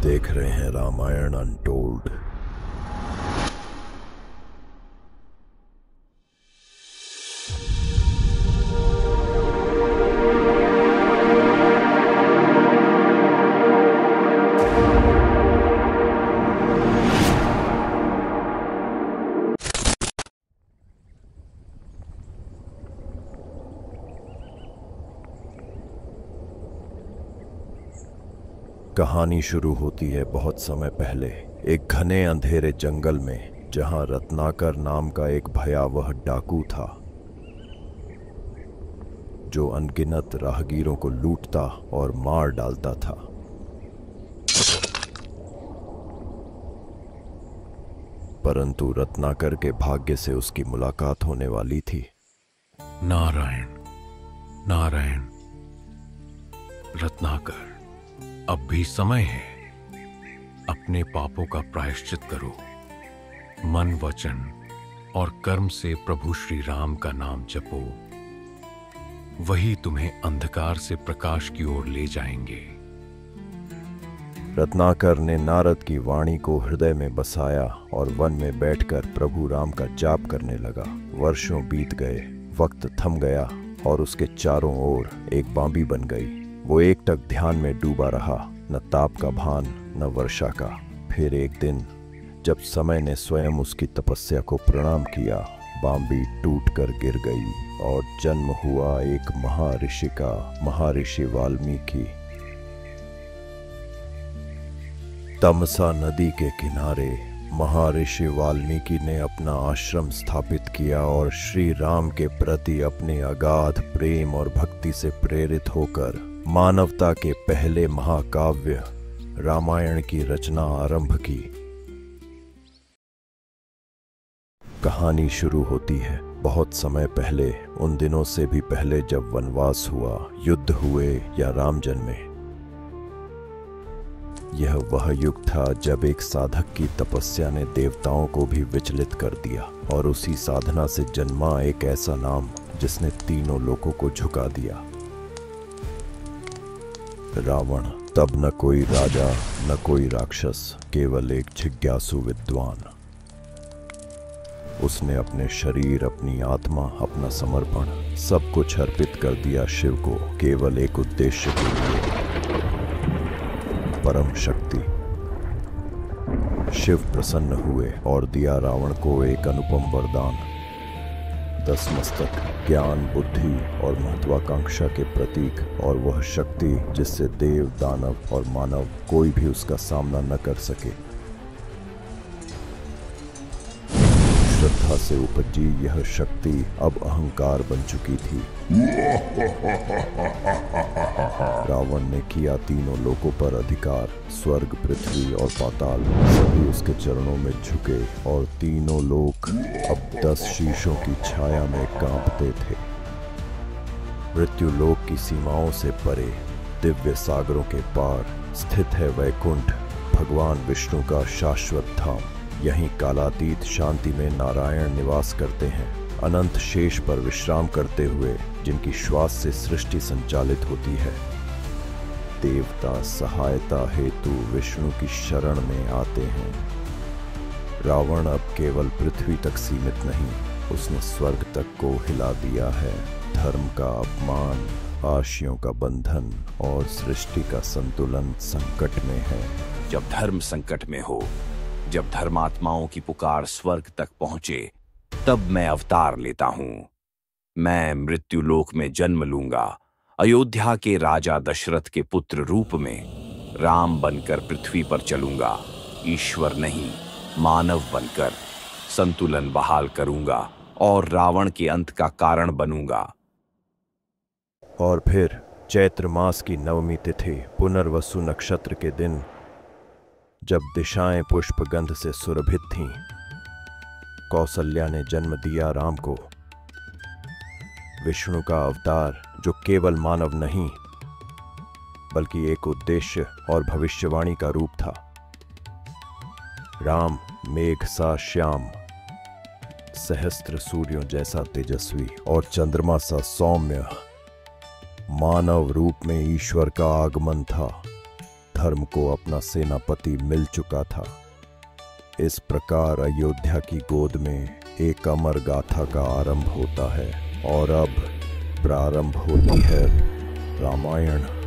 देख रहे हैं रामायण अनटोल्ड। कहानी शुरू होती है बहुत समय पहले, एक घने अंधेरे जंगल में, जहां रत्नाकर नाम का एक भयावह डाकू था जो अनगिनत राहगीरों को लूटता और मार डालता था। परंतु रत्नाकर के भाग्य से उसकी मुलाकात होने वाली थी। नारायण नारायण, रत्नाकर, अब भी समय है। अपने पापों का प्रायश्चित करो। मन, वचन और कर्म से प्रभु श्री राम का नाम जपो। वही तुम्हें अंधकार से प्रकाश की ओर ले जाएंगे। रत्नाकर ने नारद की वाणी को हृदय में बसाया और वन में बैठकर प्रभु राम का जाप करने लगा। वर्षों बीत गए, वक्त थम गया और उसके चारों ओर एक बांबी बन गई। वो एकटक ध्यान में डूबा रहा, न ताप का भान न वर्षा का। फिर एक दिन जब समय ने स्वयं उसकी तपस्या को प्रणाम किया, बांबी टूटकर गिर गई और जन्म हुआ एक महर्षि का, महर्षि वाल्मीकि। तमसा नदी के किनारे महर्षि वाल्मीकि ने अपना आश्रम स्थापित किया और श्री राम के प्रति अपने अगाध प्रेम और भक्ति से प्रेरित होकर मानवता के पहले महाकाव्य रामायण की रचना आरंभ की। कहानी शुरू होती है बहुत समय पहले, उन दिनों से भी पहले जब वनवास हुआ, युद्ध हुए या राम जन्मे। यह वह युग था जब एक साधक की तपस्या ने देवताओं को भी विचलित कर दिया और उसी साधना से जन्मा एक ऐसा नाम जिसने तीनों लोगों को झुका दिया, रावण। तब न कोई राजा न कोई राक्षस, केवल एक जिज्ञासु विद्वान। उसने अपने शरीर, अपनी आत्मा, अपना समर्पण सब कुछ अर्पित कर दिया शिव को, केवल एक उद्देश्य के लिए, परम शक्ति। शिव प्रसन्न हुए और दिया रावण को एक अनुपम वरदान, 10 मस्तक, ज्ञान, बुद्धि और महत्वाकांक्षा के प्रतीक, और वह शक्ति जिससे देव, दानव और मानव कोई भी उसका सामना न कर सके। श्रद्धा से उपजी यह शक्ति अब अहंकार बन चुकी थी। रावण ने किया तीनों लोकों पर अधिकार। स्वर्ग, पृथ्वी और पाताल सभी उसके चरणों में झुके और तीनों लोक अब 10 शीशों की छाया में कांपते थे। मृत्यु लोक की सीमाओं से परे, दिव्य सागरों के पार स्थित है वैकुंठ, भगवान विष्णु का शाश्वत धाम। यहीं कालातीत शांति में नारायण निवास करते हैं, अनंत शेष पर विश्राम करते हुए, जिनकी श्वास से सृष्टि संचालित होती है। देवता सहायता हेतु विष्णु की शरण में आते हैं। रावण अब केवल पृथ्वी तक सीमित नहीं, उसने स्वर्ग तक को हिला दिया है। धर्म का अपमान, आशियों का बंधन और सृष्टि का संतुलन संकट में है। जब धर्म संकट में हो, जब धर्मात्माओं की पुकार स्वर्ग तक पहुंचे, तब मैं अवतार लेता हूं। मैं मृत्युलोक में जन्म लूंगा, अयोध्या के राजा दशरथ के पुत्र रूप में राम बनकर पृथ्वी पर चलूंगा। ईश्वर नहीं, मानव बनकर संतुलन बहाल करूंगा और रावण के अंत का कारण बनूंगा। और फिर चैत्र मास की नवमी तिथि, पुनर्वसु नक्षत्र के दिन, जब दिशाएं पुष्प गंध से सुरभित थीं, कौसल्या ने जन्म दिया राम को। विष्णु का अवतार जो केवल मानव नहीं बल्कि एक उद्देश्य और भविष्यवाणी का रूप था। राम मेघ सा श्याम, सहस्त्र सूर्यों जैसा तेजस्वी और चंद्रमा सा सौम्य, मानव रूप में ईश्वर का आगमन था। धर्म को अपना सेनापति मिल चुका था। इस प्रकार अयोध्या की गोद में एक अमर गाथा का आरंभ होता है और अब प्रारंभ होती है रामायण।